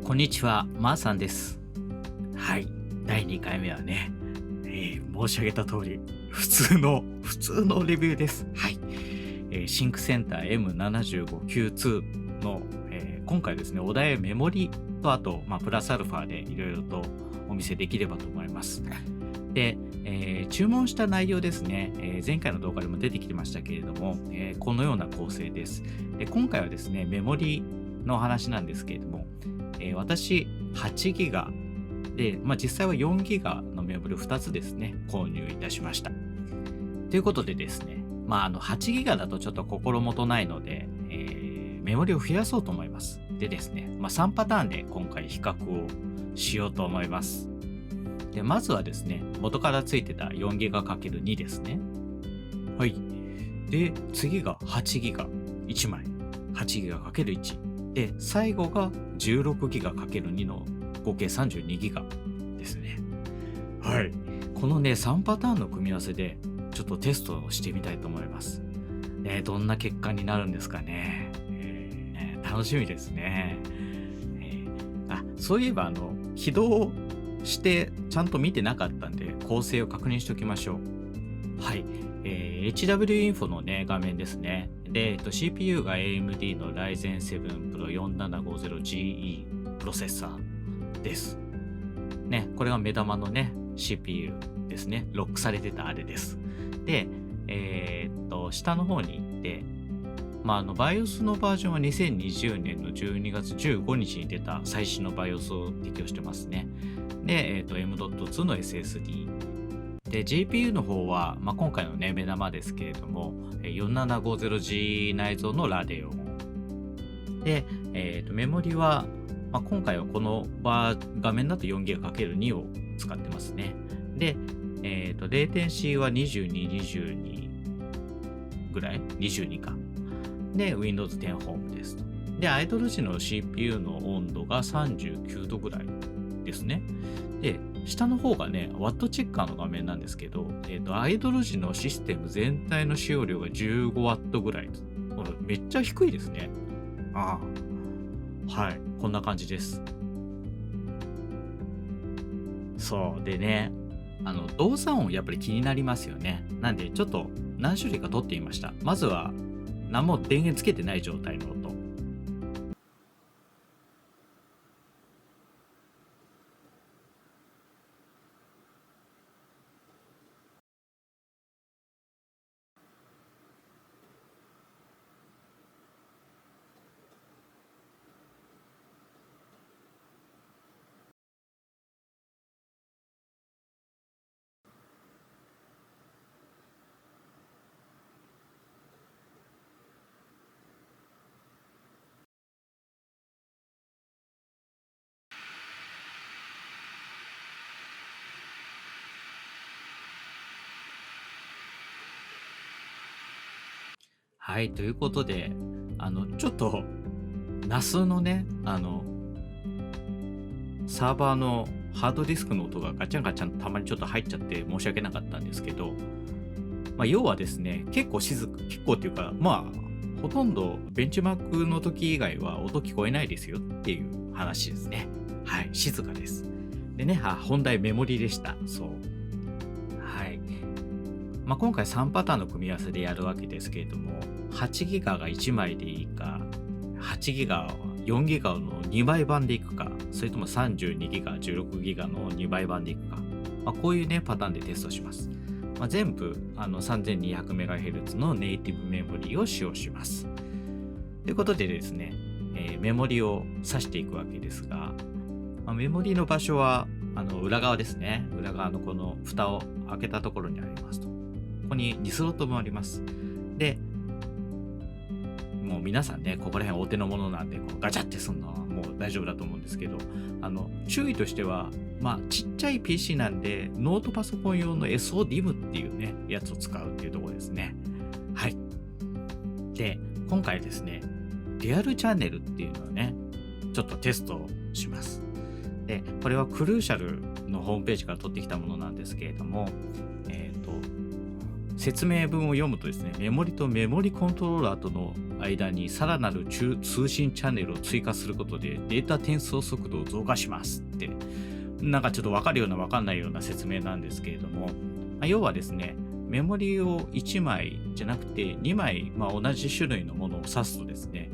こんにちは、まーさんです。はい、第2回目はね、申し上げた通り、普通のレビューです。はい。シンクセンター M75Q2 の、今回ですね、お題メモリとあと、プラスアルファでいろいろとお見せできればと思います。で、注文した内容ですね、前回の動画でも出てきてましたけれども、このような構成です。今回はですね、メモリの話なんですけれども、私8ギガで、実際は4ギガのメモリを2つですね、購入いたしました。ということでですね、8ギガだとちょっと心もとないので、メモリを増やそうと思います。でですね、3パターンで今回比較をしようと思います。で、まずはですね、元からついてた4ギガ ×2 ですね。はい。で、次が8ギガ1枚。8ギガ ×1。で、最後が16ギガ ×2 の合計32ギガですね。はい。このね、3パターンの組み合わせでちょっとテストをしてみたいと思います。どんな結果になるんですかね。楽しみですね。そういえば起動してちゃんと見てなかったんで構成を確認しておきましょう。はい。HW インフォのね、画面ですね。で、CPU が AMD の Ryzen 7 Pro 4750GE プロセッサーです。ね、これが目玉のね、CPU ですね。ロックされてたあれです。で、下の方に行って、BIOS のバージョンは2020年の12月15日に出た最新の BIOS を適用してますね。で、M.2 の SSD。で、GPU の方は、今回のね、目玉ですけれども、4750G 内蔵のラデオン。で、メモリは、今回はこの画面だと 4GB×2 を使ってますね。で、レイテンシーは22ぐらい ?22 か。で、Windows 10 Home ですと。で、アイドル時の CPU の温度が39度ぐらいですね。で、下の方がね、ワットチェッカーの画面なんですけど、アイドル時のシステム全体の使用量が15ワットぐらい。めっちゃ低いですね。はい、こんな感じです。そうでね、動作音やっぱり気になりますよね。なんでちょっと何種類か撮ってみました。まずは何も電源つけてない状態の音。はい、ということで、ちょっと、NAS のね、サーバーのハードディスクの音がガチャンガチャンたまにちょっと入っちゃって申し訳なかったんですけど、要はですね、結構っていうか、ほとんどベンチマークの時以外は音聞こえないですよっていう話ですね。はい、静かです。でね、本題メモリでした。そう。はい。今回3パターンの組み合わせでやるわけですけれども、8ギガが1枚でいいか、8ギガ、4ギガの2倍版でいくか、それとも32ギガ、16ギガの2倍版でいくか、こういうね、パターンでテストします。全部3200MHz のネイティブメモリを使用します。ということでですね、メモリを挿していくわけですが、メモリの場所は裏側ですね。裏側のこの蓋を開けたところにありますと。ここに2スロット分あります。で、もう皆さんね、ここら辺お手の物なんで、こうガチャってすんのはもう大丈夫だと思うんですけど、注意としては、ちっちゃい PC なんで、ノートパソコン用の SODIMM っていうね、やつを使うっていうところですね。はい。で、今回ですね、デュアルチャンネルっていうのをね、ちょっとテストします。で、これはクルーシャルのホームページから取ってきたものなんですけれども、説明文を読むとですね、メモリとメモリコントローラーとの間にさらなる通信チャンネルを追加することでデータ転送速度を増加しますって、なんかちょっと分かるような分かんないような説明なんですけれども、要はですね、メモリを1枚じゃなくて2枚、同じ種類のものを指すとですね、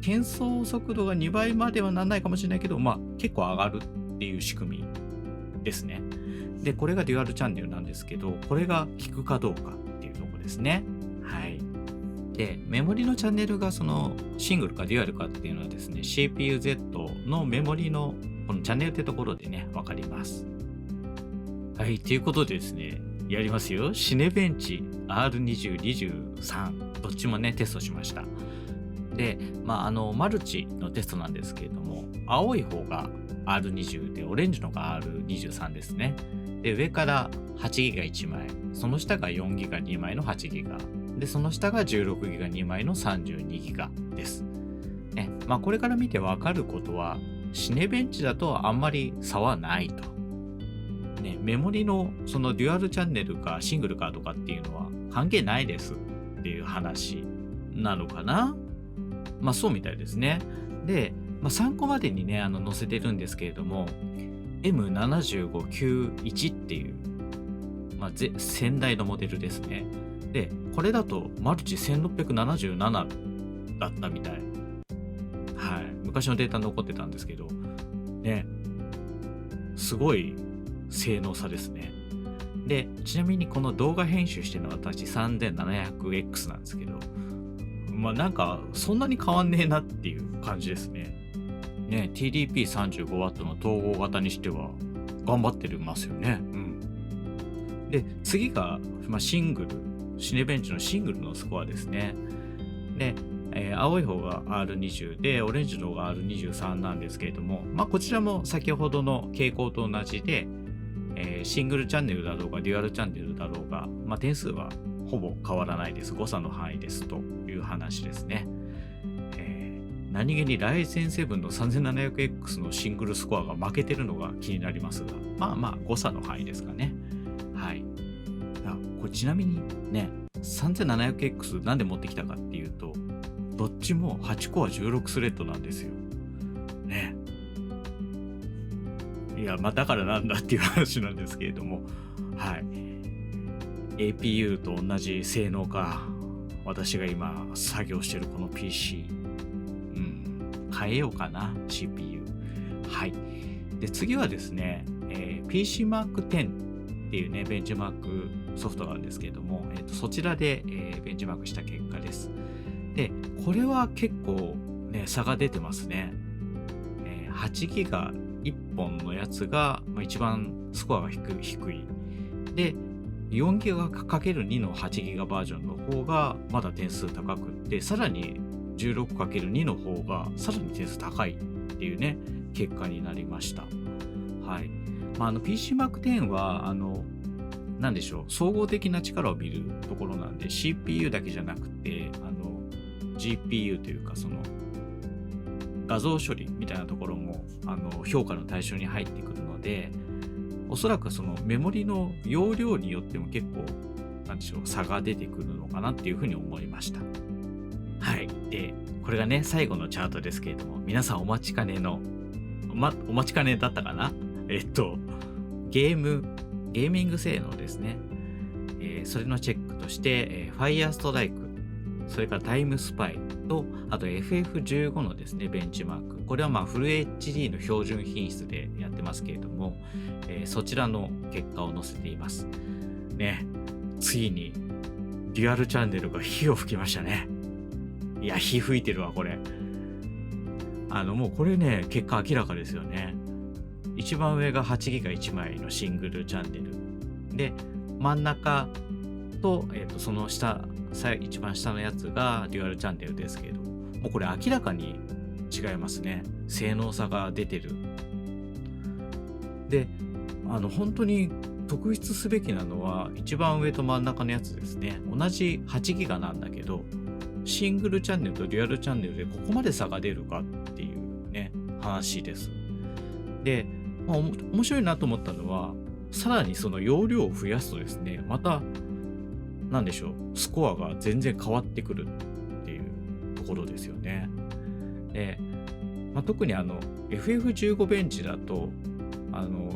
転送速度が2倍まではならないかもしれないけど、結構上がるっていう仕組みですね。で、これがデュアルチャンネルなんですけど、これが効くかどうかっていうところですね。はい。で、メモリのチャンネルがそのシングルかデュアルかっていうのはですね、CPU-Z のメモリのこのチャンネルってところでね、わかります。はい、ということでですね、やりますよ。シネベンチ R20、23、どっちもね、テストしました。で、マルチのテストなんですけれども、青い方が R20 で、オレンジのが R23 ですね。で、上から8ギガ1枚、その下が4ギガ2枚の8ギガ。で、その下が16ギガ2枚の32ギガです。ね、これから見てわかることは、シネベンチだとあんまり差はないと。ね、メモリのそのデュアルチャンネルかシングルかとかっていうのは関係ないですっていう話なのかな。そうみたいですね。で、参考までにね、載せてるんですけれども、M7591 っていう、先代のモデルですね。で、これだとマルチ1677だったみたい。はい。昔のデータ残ってたんですけど、ね、すごい性能差ですね。で、ちなみにこの動画編集してるのは私 3700X なんですけど、なんかそんなに変わんねえなっていう感じですね。ね、TDP35W の統合型にしては頑張ってますよね。で、次が、シングル、シネベンチのシングルのスコアですね。で、青い方が R20 で、オレンジの方が R23 なんですけれども、こちらも先ほどの傾向と同じで、シングルチャンネルだろうが、デュアルチャンネルだろうが、点数はほぼ変わらないです。誤差の範囲ですという話ですね。何気に Ryzen 7の 3700X のシングルスコアが負けてるのが気になりますが、誤差の範囲ですかね。はい。これちなみにね、3700X なんで持ってきたかっていうと、どっちも8コア16スレッドなんですよ。ね。いや、だからなんだっていう話なんですけれども、はい。APU と同じ性能か、私が今作業してるこの PC、変えようかな、CPU。はい。で、次はですね、PC Mark Xっていうね、ベンチマークソフトなんですけれども、そちらで、ベンチマークした結果です。で、これは結構ね、差が出てますね。8ギガ1本のやつが、一番スコアが低い。で、4ギガ ×2 の8ギガバージョンの方がまだ点数高くって、さらに 16×2 の方がさらに点数高いっていうね、結果になりました。はい。PC Mark X は、なんでしょう、総合的な力を見るところなんで、CPU だけじゃなくて、GPU というか、その、画像処理みたいなところも、評価の対象に入ってくるので、おそらくそのメモリの容量によっても結構、なんでしょう、差が出てくるのかなっていうふうに思いました。はい。で、これがね、最後のチャートですけれども、皆さんお待ちかねの、お待ちかねだったかな？ゲーミング性能ですね。それのチェックとして、Firstrike、それからタイムスパイと、あと FF15 のですね、ベンチマーク。これはフル HD の標準品質でやってますけれども、そちらの結果を載せています。ね、ついにデュアルチャンネルが火を吹きましたね。いや、火吹いてるわ、これ。もうこれね、結果明らかですよね。一番上が8ギガ1枚のシングルチャンネル。で、真ん中と、その下、一番下のやつがデュアルチャンネルですけれども、もうこれ明らかに違いますね。性能差が出てる。で、本当に特筆すべきなのは、一番上と真ん中のやつですね。同じ8ギガなんだけど、シングルチャンネルとデュアルチャンネルでここまで差が出るかっていうね、話です。で、面白いなと思ったのは、さらにその容量を増やすとですね、また、なんでしょう、スコアが全然変わってくるっていうころですよね。で、特にFF15 ベンチだと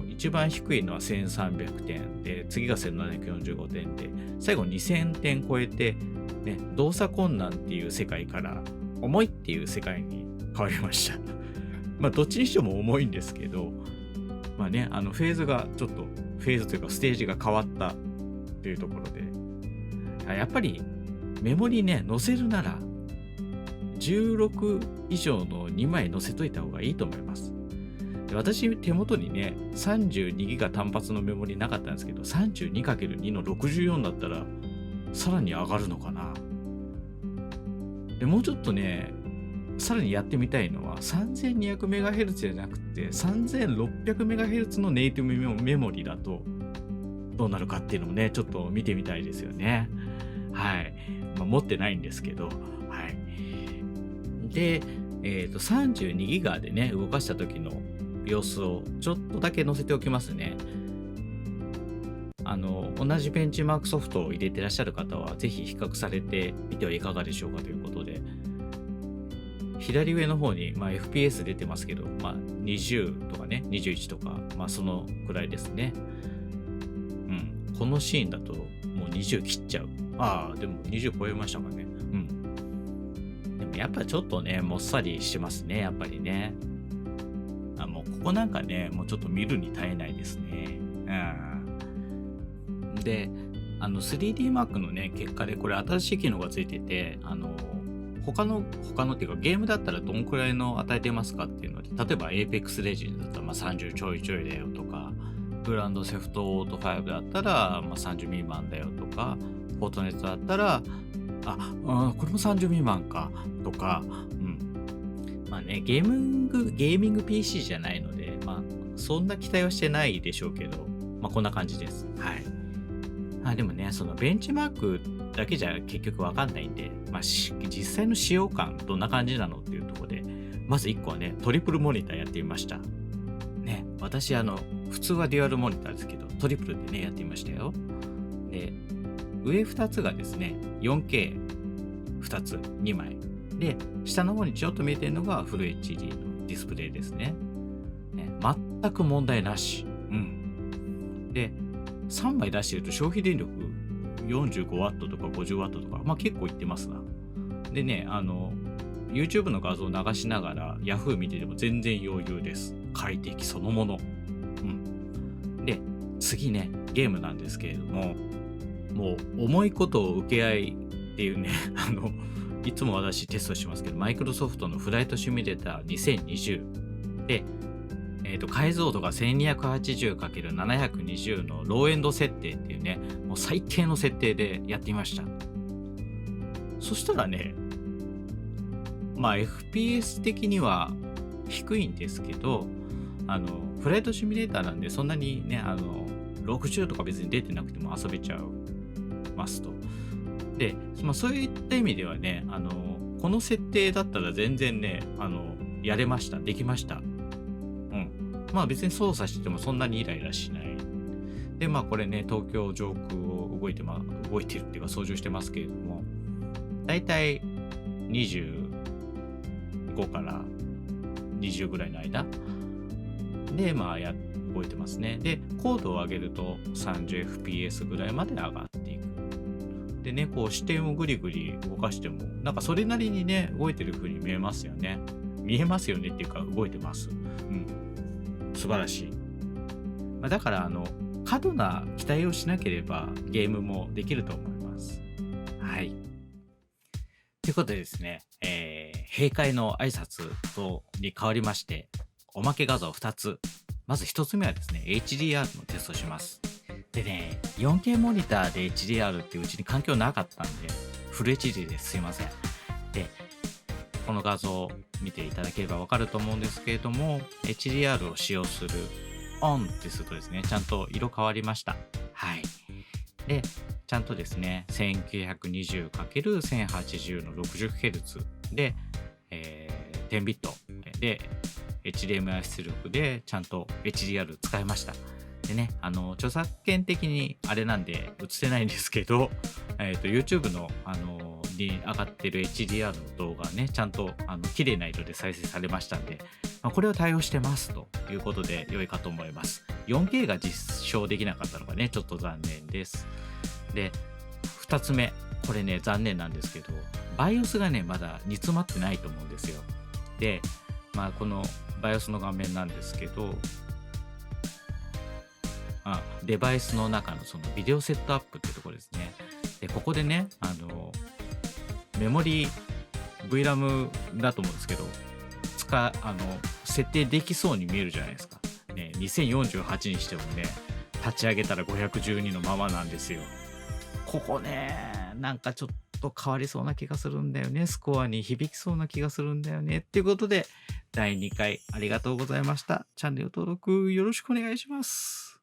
一番低いのは1300点で、次が1745点で、最後2000点超えて、ね、動作困難っていう世界から重いっていう世界に変わりました。どっちにしても重いんですけど、フェーズがちょっと、フェーズというかステージが変わったっていうところで、やっぱりメモリね、載せるなら、16以上の2枚載せといた方がいいと思います。私手元にね 32GB 単発のメモリなかったんですけど、 32×2 の64だったらさらに上がるのかな。でもうちょっとね、さらにやってみたいのは 3200MHz じゃなくて 3600MHz のネイティブメモリだとどうなるかっていうのもね、ちょっと見てみたいですよね。はい。持ってないんですけど、はい。で、32GB でね、動かした時の様子をちょっとだけ載せておきますね。同じベンチマークソフトを入れてらっしゃる方はぜひ比較されてみてはいかがでしょうかということで、左上の方に、FPS 出てますけど、20とかね、21とか、そのくらいですね。このシーンだともう20切っちゃう。でも20超えましたかね。でもやっぱちょっとね、もっさりしてますね、やっぱりね。もうここなんかね、もうちょっと見るに耐えないですね。で、3D マークのね、結果でこれ新しい機能がついてて、他のっていうかゲームだったらどんくらいの与えてますかっていうので、例えば Apex Legends だったら30ちょいちょいだよとか、グランドセフトオート5だったら30未満だよとか、フォートネットだったら、これも30未満かとか、ゲーミング PC じゃないので、そんな期待はしてないでしょうけど、こんな感じです。はい。でもね、そのベンチマークだけじゃ結局わかんないんで、実際の使用感どんな感じなのっていうところで、まず1個はね、トリプルモニターやってみました。ね、私普通はデュアルモニターですけど、トリプルでね、やってみましたよ。で、上2つがですね、4K2 つ、2枚。で、下の方にちょっと見えてるのがフル HD のディスプレイですね。全く問題なし。で、3枚出してると消費電力 45W とか 50W とか、結構いってますな。でね、YouTube の画像を流しながら Yahoo 見てても全然余裕です。快適そのもの。で、次ね、ゲームなんですけれども、もう重いことを受け合いっていうね、いつも私テストしますけど、マイクロソフトのフライトシミュレーター2020で、解像度が 1280×720 のローエンド設定っていうね、もう最低の設定でやってみました。そしたらね、FPS 的には低いんですけど、フライトシミュレーターなんでそんなにね、60とか別に出てなくても遊べちゃうますと。で、そういった意味ではね、この設定だったら全然ね、やれました。できました。別に操作してもそんなにイライラしない。で、これね、東京上空を動いてるっていうか操縦してますけれども、だいたい25から20ぐらいの間で、動いてますね。で、高度を上げると 30fps ぐらいまで上がっていく。でね、こう視点をぐりぐり動かしても、なんかそれなりにね、動いてる風に見えますよね。見えますよねっていうか、動いてます。素晴らしい。だから過度な期待をしなければゲームもできると思います。はい。ということでですね、閉会の挨拶に変わりまして、おまけ画像2つ。まず1つ目はですね、HDR のテストします。でね、4K モニターで HDR っていううちに環境なかったんで、フル HD です。すいません。で、この画像を見ていただければわかると思うんですけれども、HDR を使用するオンってするとですね、ちゃんと色変わりました。はい。で、ちゃんとですね、1920×1080 の 60Hz で、10ビットで HDMI 出力でちゃんと HDR 使いました。でね、著作権的にあれなんで映せないんですけど、YouTube のに上がってる HDR の動画ね、ちゃんと綺麗な色で再生されましたんで、これを対応してますということで良いかと思います。4K が実証できなかったのがね、ちょっと残念です。で、2つ目、これね、残念なんですけど、BIOS がね、まだ煮詰まってないと思うんですよ。で、この BIOS の画面なんですけど、デバイスの中のそのビデオセットアップっていうところですね。で、ここでね、メモリ VRAM だと思うんですけど、設定できそうに見えるじゃないですか。ね、2048にしてもね、立ち上げたら512のままなんですよ。ここね、なんかちょっと変わりそうな気がするんだよね。スコアに響きそうな気がするんだよね。っていうことで、第2回ありがとうございました。チャンネル登録よろしくお願いします。